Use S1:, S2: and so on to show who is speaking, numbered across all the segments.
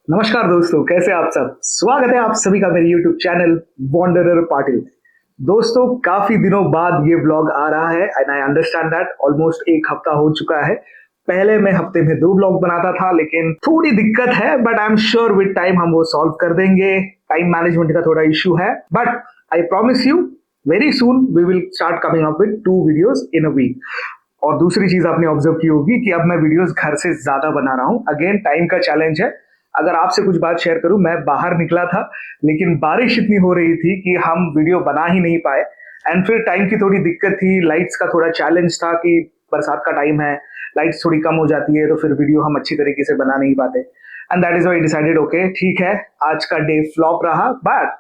S1: नमस्कार दोस्तों, कैसे आप सब। स्वागत है आप सभी का मेरे YouTube चैनल वॉन्डरर पाटिल में। दोस्तों, काफी दिनों बाद ये व्लॉग आ रहा है and I understand that almost एक हफ्ता हो चुका है। पहले मैं हफ्ते में 2 व्लॉग बनाता था, लेकिन थोड़ी दिक्कत है, but I am sure with time हम वो सॉल्व कर देंगे। टाइम मैनेजमेंट का थोड़ा इश्यू है, but I promise you very soon we will start coming up with 2 videos in a week. और दूसरी चीज आपने ऑब्जर्व की होगी कि अब मैं वीडियोस घर से ज्यादा बना रहा हूँ। अगेन टाइम का चैलेंज है। अगर आपसे कुछ बात शेयर करूं, मैं बाहर निकला था लेकिन बारिश इतनी हो रही थी कि हम वीडियो बना ही नहीं पाए। एंड फिर टाइम की थोड़ी दिक्कत थी, लाइट्स का थोड़ा चैलेंज था कि बरसात का टाइम है, लाइट्स थोड़ी कम हो जाती है तो फिर वीडियो हम अच्छी तरीके से बना नहीं पाते। And that is why decided okay ठीक है, आज का डे फ्लॉप रहा, but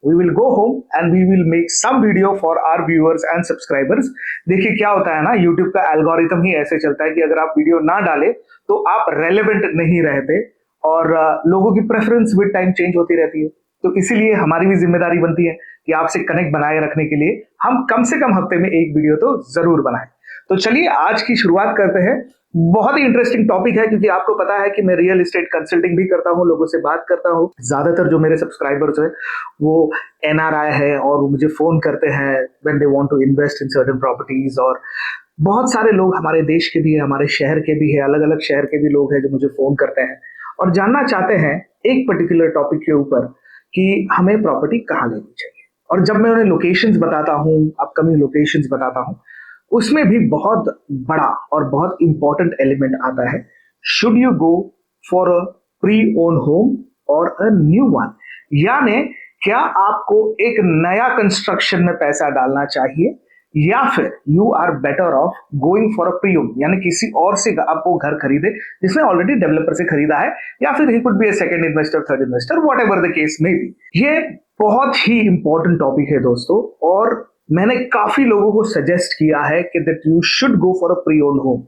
S1: we will go home and we will make some video for our viewers and subscribers। देखिए क्या होता है ना, YouTube का एल्गोरिथम ही ऐसे चलता है कि अगर आप वीडियो ना डालें तो आप रेलेवेंट नहीं रहते और लोगों की प्रेफरेंस विद टाइम चेंज होती रहती है। तो इसीलिए हमारी भी जिम्मेदारी बनती है कि आपसे कनेक्ट बनाए रखने के लिए हम कम से कम हफ्ते में एक वीडियो तो जरूर बनाएं। तो चलिए आज की शुरुआत करते हैं। बहुत ही इंटरेस्टिंग टॉपिक है क्योंकि आपको पता है कि मैं रियल एस्टेट कंसल्टिंग भी करता हूं, लोगों से बात करता हूं। ज्यादातर जो मेरे सब्सक्राइबर्स हैं वो एनआरआई है और वो मुझे फोन करते हैं when they want to invest in certain properties. और बहुत सारे लोग हमारे देश के भी है, हमारे शहर के भी है, अलग अलग शहर के भी लोग हैं जो मुझे फोन करते हैं और जानना चाहते हैं एक पर्टिकुलर टॉपिक के ऊपर कि हमें प्रॉपर्टी कहाँ लेनी चाहिए। और जब मैं उन्हें लोकेशंस बताता हूँ, अपकमिंग लोकेशंस बताता हूँ, उसमें भी बहुत बड़ा और बहुत इंपॉर्टेंट एलिमेंट आता है। Should you go for a pre own home और अ न्यू वन, यानी क्या आपको एक नया कंस्ट्रक्शन में पैसा डालना चाहिए या फिर you are better off going for a pre own, यानी किसी और से आप वो घर खरीदे जिसने ऑलरेडी डेवलपर से खरीदा है, या फिर he could be a second investor, third investor, whatever the case may be. ये बहुत ही इंपॉर्टेंट टॉपिक है दोस्तों, और मैंने काफी लोगों को सजेस्ट किया है कि that you should go for a pre own home.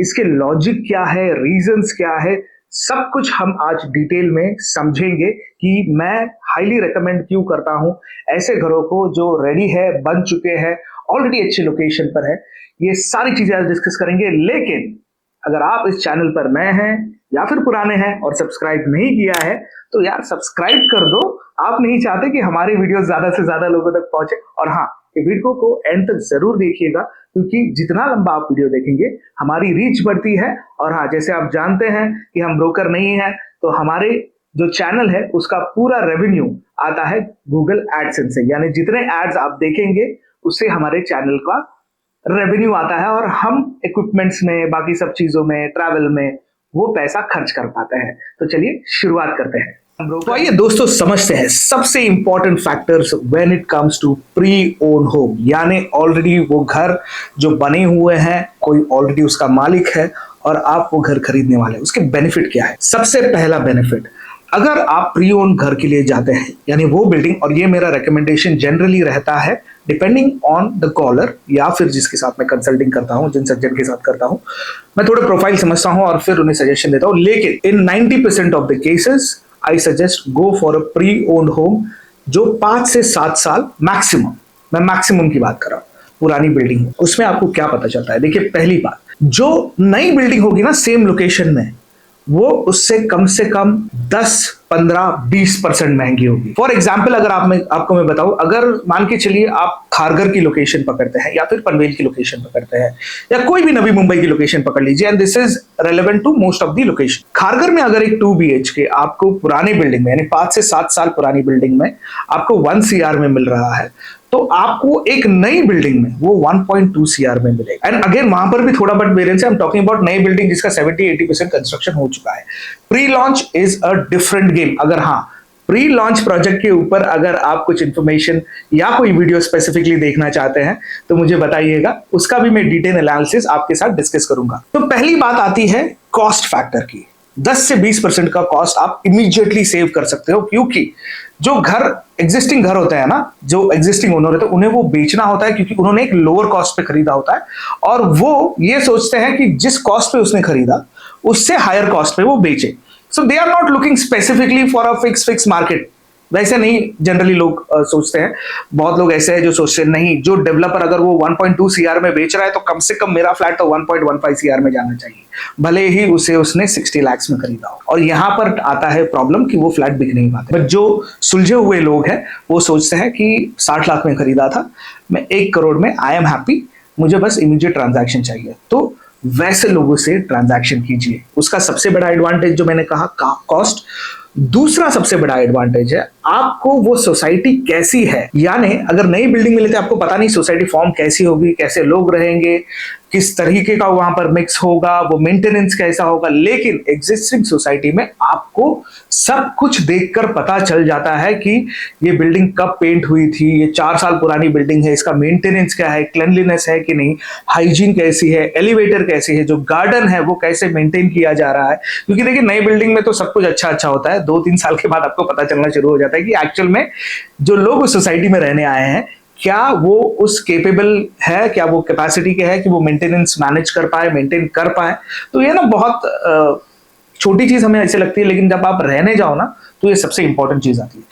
S1: इसके लॉजिक क्या है, रीजंस क्या है, सब कुछ हम आज डिटेल में समझेंगे कि मैं हाईली रेकमेंड क्यों करता हूं ऐसे घरों को जो रेडी है, बन चुके हैं, ऑलरेडी अच्छी लोकेशन पर है। ये सारी चीजें आज डिस्कस करेंगे। लेकिन अगर आप इस चैनल पर नए हैं या फिर पुराने हैं और सब्सक्राइब नहीं किया है तो यार सब्सक्राइब कर दो। आप नहीं चाहते कि हमारे वीडियो ज्यादा से ज्यादा लोगों तक पहुंचे। और हाँ, वीडियो को एंड तक जरूर देखिएगा क्योंकि जितना लंबा आप वीडियो देखेंगे हमारी रीच बढ़ती है। और हाँ, जैसे आप जानते हैं कि हम ब्रोकर नहीं है, तो हमारे जो चैनल है उसका पूरा रेवेन्यू आता है गूगल एडसेंस से, यानी जितने एड्स आप देखेंगे उससे हमारे चैनल का रेवेन्यू आता है और हम इक्विपमेंट्स में, बाकी सब चीजों में, ट्रैवल में वो पैसा खर्च कर पाते हैं। तो चलिए शुरुआत करते हैं। तो आइए दोस्तों समझते हैं सबसे important factors when it comes to pre own home, यानी ऑलरेडी वो घर जो बने हुए हैं, कोई ऑलरेडी उसका मालिक है और आप वो घर खरीदने वाले हैं, उसके बेनिफिट क्या है। सबसे पहला बेनिफिट, अगर आप प्री ओन घर के लिए जाते हैं, यानी वो बिल्डिंग, और ये मेरा रिकमेंडेशन जनरली रहता है डिपेंडिंग ऑन द कॉलर या फिर जिसके साथ मैं कंसल्टिंग करता हूं, जिन सज्जन के साथ करता हूं, मैं थोड़ा प्रोफाइल समझता हूं और फिर उन्हें सजेशन देता हूं। लेकिन इन 90% of the cases I suggest go for a pre owned home जो 5 से 7 साल मैक्सिमम, मैं मैक्सिमम की बात कर रहा हूं, पुरानी बिल्डिंग। उसमें आपको क्या पता चलता है, देखिए पहली बात, जो नई बिल्डिंग होगी ना सेम लोकेशन में, वो उससे कम से कम 10, 15, 20% महंगी होगी। फॉर एग्जाम्पल अगर आपको मैं बताऊं, अगर मान के चलिए आप खारघर की लोकेशन पकड़ते हैं या फिर पनवेल की लोकेशन पकड़ते हैं या कोई भी नवी मुंबई की लोकेशन पकड़ लीजिए, and this is relevant to most of the location. Kharghar में अगर एक 2 BHK आपको पुरानी बिल्डिंग में, यानी 5 से 7 साल पुरानी बिल्डिंग में आपको 1 CR में मिल रहा है, तो आपको एक नई बिल्डिंग में वो 1.2 CR में मिलेगा। एंड अगेन वहां पर भी थोड़ा बहुत वेरिएंस है, आई एम टॉकिंग अबाउट नई बिल्डिंग जिसका 70-80% कंस्ट्रक्शन हो चुका है। Pre launch is a different game. अगर हाँ, प्री लॉन्च प्रोजेक्ट के ऊपर अगर आप कुछ इंफॉर्मेशन या कोई वीडियो स्पेसिफिकली देखना चाहते हैं तो मुझे बताइएगा, उसका भी मैं डिटेल एनालिसिस आपके साथ डिस्कस करूंगा। तो पहली बात आती है कॉस्ट फैक्टर की। 10 से 20% का कॉस्ट आप इमीडिएटली सेव कर सकते हो, क्योंकि जो घर एग्जिस्टिंग घर होते हैं ना, जो एग्जिस्टिंग ओनर होते हैं, उन्हें वो बेचना होता है क्योंकि उन्होंने एक लोअर कॉस्ट पे खरीदा होता है और वो ये सोचते हैं कि जिस कॉस्ट पे उसने खरीदा उससे हायर कॉस्ट पे वो बेचे। So they are not looking specifically for a fix market, वैसे नहीं जनरली लोग सोचते हैं। बहुत लोग ऐसे हैं जो सोचते हैं नहीं, जो डेवलपर अगर वो 1.2 सीआर में बेच रहा है तो कम से कम मेरा फ्लैट तो 1.15 सीआर में जाना चाहिए, भले ही उसे उसने 60 लाख में खरीदा हो। और यहाँ पर आता है प्रॉब्लम कि वो फ्लैट बिक नहीं पाते। बट जो सुलझे हुए लोग हैं वो सोचते हैं कि 60 लाख में खरीदा था, मैं 1 करोड़ में आई एम हैप्पी, मुझे बस इमीडिएट ट्रांजैक्शन चाहिए। तो वैसे लोगों से ट्रांजैक्शन कीजिए। उसका सबसे बड़ा एडवांटेज जो मैंने कहा कॉस्ट, दूसरा सबसे बड़ा एडवांटेज है आपको वो सोसाइटी कैसी है। यानी अगर नई बिल्डिंग में लेते आपको पता नहीं सोसाइटी फॉर्म कैसी होगी, कैसे लोग रहेंगे, किस तरीके का वहां पर मिक्स होगा, वो मेंटेनेंस कैसा होगा। लेकिन एग्जिस्टिंग सोसाइटी में आपको सब कुछ देखकर पता चल जाता है कि ये बिल्डिंग कब पेंट हुई थी, ये 4 साल पुरानी बिल्डिंग है, इसका मेंटेनेंस क्या है, क्लेanलीनेस है कि नहीं, हाइजीन कैसी है, एलिवेटर कैसी है, जो गार्डन है वो कैसे मेंटेन किया जा रहा है। क्योंकि देखिए नई बिल्डिंग में तो सब कुछ अच्छा अच्छा होता है, 2-3 साल के बाद आपको पता चलना शुरू हो जाता है कि एक्चुअल में जो लोग उस सोसाइटी में रहने आए हैं क्या वो उस केपेबल है, क्या वो कैपेसिटी के है कि वो मेंटेनेंस मैनेज कर पाए, मेंटेन कर पाए। तो ये ना बहुत छोटी चीज हमें ऐसे लगती है, लेकिन जब आप रहने जाओ ना तो ये सबसे इंपॉर्टेंट चीज आती है।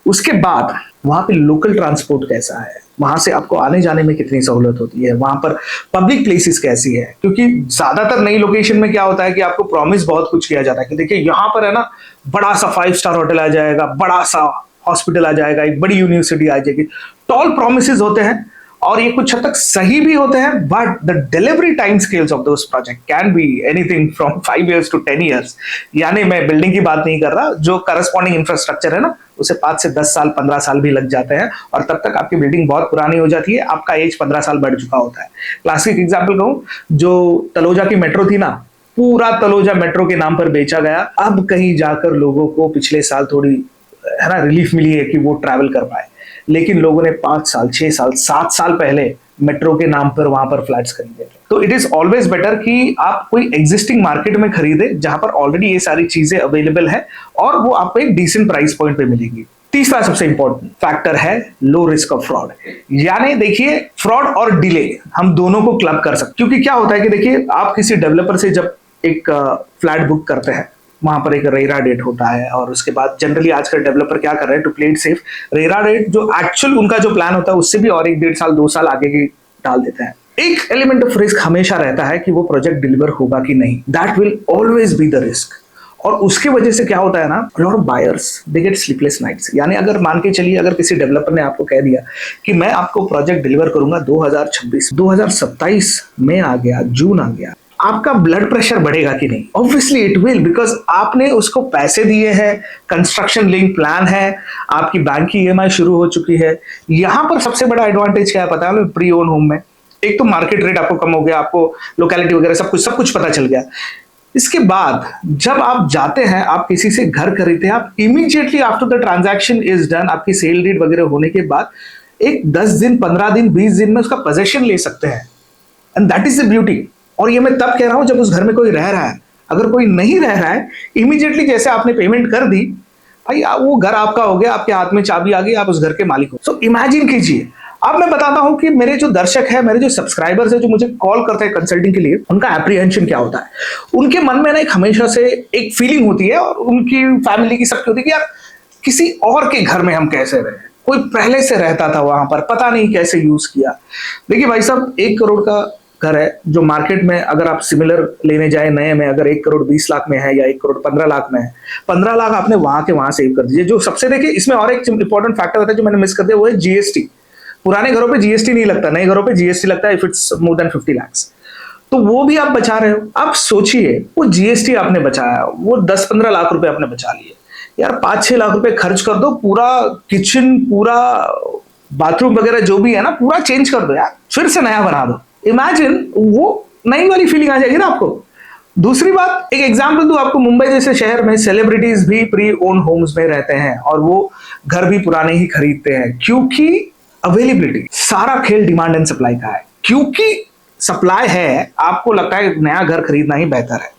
S1: उसके बाद वहां पे लोकल ट्रांसपोर्ट कैसा है, वहां से आपको आने जाने में कितनी सहूलत होती है, वहां पर पब्लिक प्लेसेस कैसी है। क्योंकि ज्यादातर नई लोकेशन में क्या होता है कि आपको प्रॉमिस बहुत कुछ किया जाता है कि देखिए यहाँ पर है ना बड़ा सा 5 स्टार होटल आ जाएगा, बड़ा सा हॉस्पिटल आ जाएगा, एक बड़ी यूनिवर्सिटी आ जाएगी। टॉल प्रोमिसेस होते हैं और ये कुछ हद तक सही भी होते हैं, but the delivery time scales of those project can be anything from 5 years to 10 years। यानी मैं बिल्डिंग की बात नहीं कर रहा, जो करस्पॉन्डिंग इंफ्रास्ट्रक्चर है ना उसे 5 से 10 साल 15 साल भी लग जाते हैं और तब तक आपकी बिल्डिंग बहुत पुरानी हो जाती है, आपका एज 15 साल बढ़ चुका होता है। क्लासिक एग्जाम्पल कहूं, जो तलोजा की मेट्रो थी ना, पूरा तलोजा मेट्रो के नाम पर बेचा गया। अब कहीं जाकर लोगों को पिछले साल थोड़ी है ना रिलीफ मिली है कि वो ट्रैवल कर पाए, लेकिन लोगों ने 5 साल 6 साल 7 साल पहले मेट्रो के नाम पर वहां पर फ्लैट्स खरीदे। तो इट इज ऑलवेज बेटर कि आप कोई एग्जिस्टिंग मार्केट में खरीदे जहां पर ऑलरेडी ये सारी चीजें अवेलेबल है और वो आपको एक डिसेंट प्राइस पॉइंट पे मिलेगी। तीसरा सबसे इंपॉर्टेंट फैक्टर है लो रिस्क ऑफ फ्रॉड। यानी देखिए फ्रॉड और डिले हम दोनों को क्लब कर सकते, क्योंकि क्या होता है कि देखिए आप किसी डेवलपर से जब एक फ्लैट बुक करते हैं, वहां पर एक रेरा डेट होता है और उसके बाद जनरली आजकल डेवलपर क्या कर रहे हैं to play it safe, RERA date जो एक्चुअल उनका जो प्लान होता है उससे भी और 1-1.5 साल 2 साल आगे की डाल देते हैं। एक एलिमेंट ऑफ रिस्क हमेशा रहता है कि वो प्रोजेक्ट डिलीवर होगा कि नहीं, that will always be the risk. और उसकी वजह से क्या होता है ना, lot of buyers they get sleepless nights. यानी अगर मान के चलिए अगर किसी डेवलपर ने आपको कह दिया कि मैं आपको प्रोजेक्ट डिलीवर करूंगा 2026, 2027 में आ गया, जून आ गया, आपका ब्लड प्रेशर बढ़ेगा कि नहीं? ऑब्वियसली इट विल, बिकॉज आपने उसको पैसे दिए हैं, कंस्ट्रक्शन लिंक प्लान है, आपकी बैंक की ईएमआई शुरू हो चुकी है। यहां पर सबसे बड़ा एडवांटेज क्या है पता है प्री ओन होम में? एक तो मार्केट रेट आपको कम हो गया, आपको लोकेलिटी वगैरह सब कुछ पता चल गया। इसके बाद जब आप जाते हैं, आप किसी से घर खरीदते हैं, आप immediately after the transaction is done, आपकी सेल डीड वगैरह होने के बाद एक 10 दिन 15 दिन 20 दिन में उसका पोजेशन ले सकते हैं। And that is the beauty. और ये मैं तब कह रहा हूं जब उस घर में कोई रह रहा है। अगर कोई नहीं रह रहा है, इमीडिएटली जैसे आपने पेमेंट कर दी, भाई वो घर आपका हो गया, आपके हाथ में चाबी आ गई, आप उस घर के मालिक हो। सो इमेजिन कीजिए। अब मैं बताता हूं कि मेरे जो दर्शक है, मेरे जो सब्सक्राइबर्स है, जो मुझे कॉल करते हैं कंसल्टिंग के लिए, उनका एप्रीहेंशन क्या होता है। उनके मन में ना एक हमेशा से एक फीलिंग होती है और उनकी फैमिली की सबकी होती है कि यार किसी और के घर में हम कैसे रहे, कोई पहले से रहता था वहां पर, पता नहीं कैसे यूज किया। देखिए भाई साहब, 1 करोड़ का घर है जो मार्केट में अगर आप सिमिलर लेने जाए नए में, अगर 1 करोड़ 20 लाख में है या 1 करोड़ 15 लाख में है, 15 लाख आपने वहां के वहां सेव कर दीजिए। जो सबसे देखिए इसमें और एक इंपॉर्टेंट फैक्टर होता है जो मैंने मिस कर दिया, वो है जीएसटी। पुराने घरों पे जीएसटी नहीं लगता, नए घरों पे जीएसटी लगता है if it's more than 50 lakh. तो वो भी आप बचा रहे हो। अब सोचिए वो जीएसटी आपने बचाया, वो 10-15 लाख रुपए आपने बचा लिए, यार 5-6 लाख रुपए खर्च कर दो, पूरा किचन, पूरा बाथरूम वगैरह जो भी है ना पूरा चेंज कर दो यार, फिर से नया बना दो। इमेजिन वो नई वाली फीलिंग आ जाएगी ना आपको। दूसरी बात, एक एग्जांपल दूं आपको, मुंबई जैसे शहर में सेलिब्रिटीज भी प्री ओन होम्स में रहते हैं और वो घर भी पुराने ही खरीदते हैं, क्योंकि अवेलेबिलिटी, सारा खेल डिमांड एंड सप्लाई का है। क्योंकि सप्लाई है, आपको लगता है नया घर खरीदना ही बेहतर है।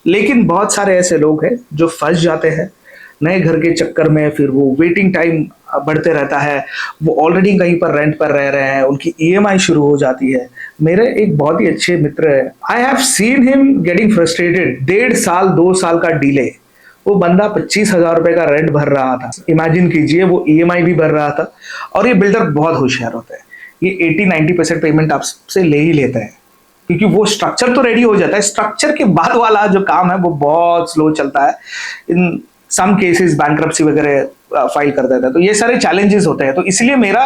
S1: लेकिन बहुत सारे ऐसे लोग हैं जो फंस जाते हैं नए घर के चक्कर में, फिर वो वेटिंग टाइम बढ़ते रहता है, वो ऑलरेडी कहीं पर रेंट पर रह रहे हैं, उनकी ईएमआई शुरू हो जाती है। मेरे एक बहुत ही अच्छे मित्र है, I have seen him getting frustrated, 1.5 साल 2 साल का डिले, वो बंदा 25,000 रुपए का रेंट भर रहा था। इमेजिन कीजिए, वो ईएमआई भी भर रहा था। और ये बिल्डर बहुत होशियार होता है, ये 80-90% पेमेंट आपसे ले ही लेता है, क्योंकि वो स्ट्रक्चर तो रेडी हो जाता है, स्ट्रक्चर के बाद वाला जो काम है वो बहुत स्लो चलता है। इन सम केसेस बैंक्रप्सी वगैरह फाइल कर देता है। तो ये सारे चैलेंजेस होते हैं। तो इसलिए मेरा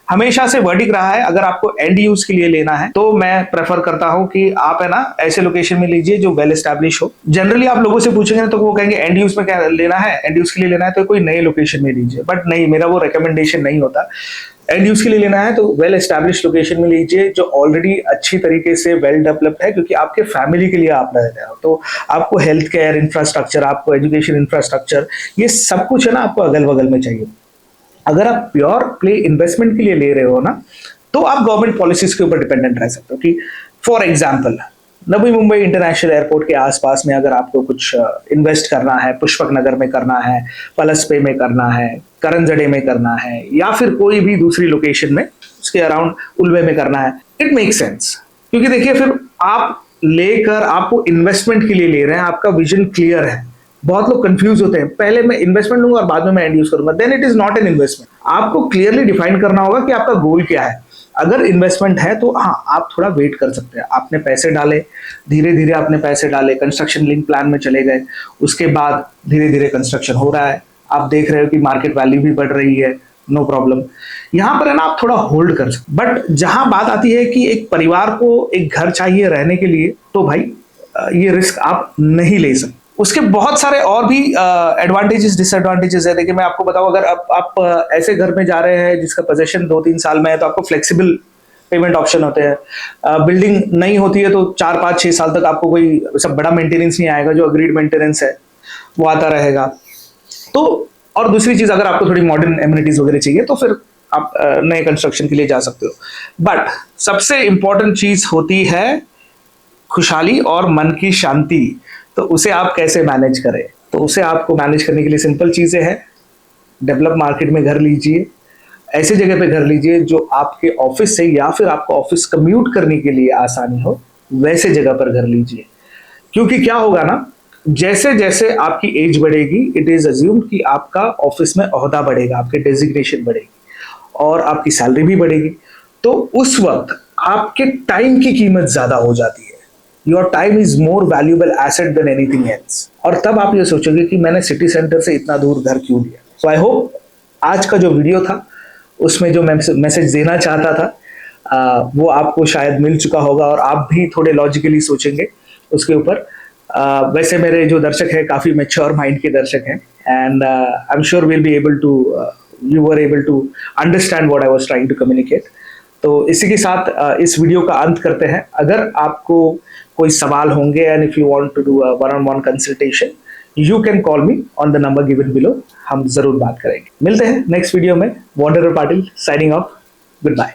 S1: हमेशा से वर्डिक रहा है, अगर आपको एंड यूज के लिए लेना है तो मैं प्रेफर करता हूं कि आप है ना ऐसे लोकेशन में लीजिए जो वेल एस्टैब्लिश हो। जनरली आप लोगों से पूछेंगे तो वो कहेंगे एंड यूज में क्या लेना है, एंड यूज के लिए लेना है तो कोई नए लोकेशन में लीजिए, बट नहीं, मेरा वो रिकमेंडेशन नहीं होता। एंड यूज के लिए लेना है तो वेल एस्टैब्लिश लोकेशन में लीजिए जो ऑलरेडी अच्छी तरीके से वेल डेवलप्ड है, क्योंकि आपके फैमिली के लिए आप रह रहे हो, तो आपको हेल्थ केयर इंफ्रास्ट्रक्चर, आपको एजुकेशन इंफ्रास्ट्रक्चर, ये सब कुछ है ना आपको अगल बगल में चाहिए। अगर आप प्योर प्ले इन्वेस्टमेंट के लिए ले रहे हो ना, तो आप गवर्नमेंट पॉलिसीज के ऊपर डिपेंडेंट रह सकते हो। कि for example Navi Mumbai international airport के आसपास में अगर आपको कुछ इन्वेस्ट करना है, पुष्पक नगर में करना है, पलसपे में करना है, करंजड़े में करना है, या फिर कोई भी दूसरी लोकेशन में उसके अराउंड उल्वे में करना है, इट मेक सेंस। क्योंकि देखिए, फिर आप लेकर आपको इन्वेस्टमेंट के लिए ले रहे हैं, आपका विजन क्लियर है। बहुत लोग कंफ्यूज होते हैं, पहले मैं इन्वेस्टमेंट लूंगा और बाद में मैं एंड यूज करूंगा, then it is not an investment. आपको क्लियरली डिफाइन करना होगा कि आपका गोल क्या है। अगर इन्वेस्टमेंट है तो हाँ, आप थोड़ा वेट कर सकते हैं। आपने पैसे डाले, धीरे धीरे आपने पैसे डाले, कंस्ट्रक्शन लिंक प्लान में चले गए, उसके बाद धीरे धीरे कंस्ट्रक्शन हो रहा है, आप देख रहे हो कि मार्केट वैल्यू भी बढ़ रही है, नो प्रॉब्लम। यहाँ पर है ना आप थोड़ा होल्ड कर सकते। बट जहां बात आती है कि एक परिवार को एक घर चाहिए रहने के लिए, तो भाई ये रिस्क आप नहीं ले सकते। उसके बहुत सारे और भी एडवांटेजेस डिसएडवांटेजेस है। देखिए, मैं आपको बताऊं, अगर आप ऐसे घर में जा रहे हैं जिसका पोजेशन 2-3 साल में है, तो आपको फ्लेक्सिबल पेमेंट ऑप्शन होते हैं। बिल्डिंग नहीं होती है तो 4-5-6 साल तक आपको कोई सब बड़ा मेंटेनेंस नहीं आएगा, जो अग्रीड मेंटेनेंस है वो आता रहेगा। तो और दूसरी चीज, अगर आपको थोड़ी मॉडर्न एमिनिटीज वगैरह चाहिए तो फिर आप नए कंस्ट्रक्शन के लिए जा सकते हो। बट सबसे इंपॉर्टेंट चीज होती है खुशहाली और मन की शांति। तो उसे आप कैसे मैनेज करें? तो उसे आपको मैनेज करने के लिए सिंपल चीजें हैं। डेवलप मार्केट में घर लीजिए, ऐसे जगह पे घर लीजिए जो आपके ऑफिस से या फिर आपको ऑफिस कम्यूट करने के लिए आसानी हो, वैसे जगह पर घर लीजिए। क्योंकि क्या होगा ना, जैसे जैसे आपकी एज बढ़ेगी, इट इज अज्यूम्ड कि आपका ऑफिस में ओहदा बढ़ेगा, आपके डेजिग्नेशन बढ़ेगी और आपकी सैलरी भी बढ़ेगी। तो उस वक्त आपके टाइम की कीमत ज्यादा हो जाती है। Your time is more valuable asset than anything else. और तब आप ये सोचोगे कि मैंने सिटी सेंटर से इतना दूर घर क्यों लिया। सो आई होप आज का जो वीडियो था उसमें जो मैसेज देना चाहता था वो आपको शायद मिल चुका होगा और आप भी थोड़े लॉजिकली सोचेंगे उसके ऊपर। वैसे मेरे जो दर्शक हैं काफी मैच्योर माइंड के दर्शक हैं, and I am sure will be able to you were able to understand what I was trying to communicate. तो इसी के साथ इस वीडियो का अंत करते हैं। अगर आपको कोई सवाल होंगे and if you want to do a one on one consultation, you can call me on the number given below. हम जरूर बात करेंगे। मिलते हैं नेक्स्ट वीडियो में। Wanderer Patil signing off. Good bye.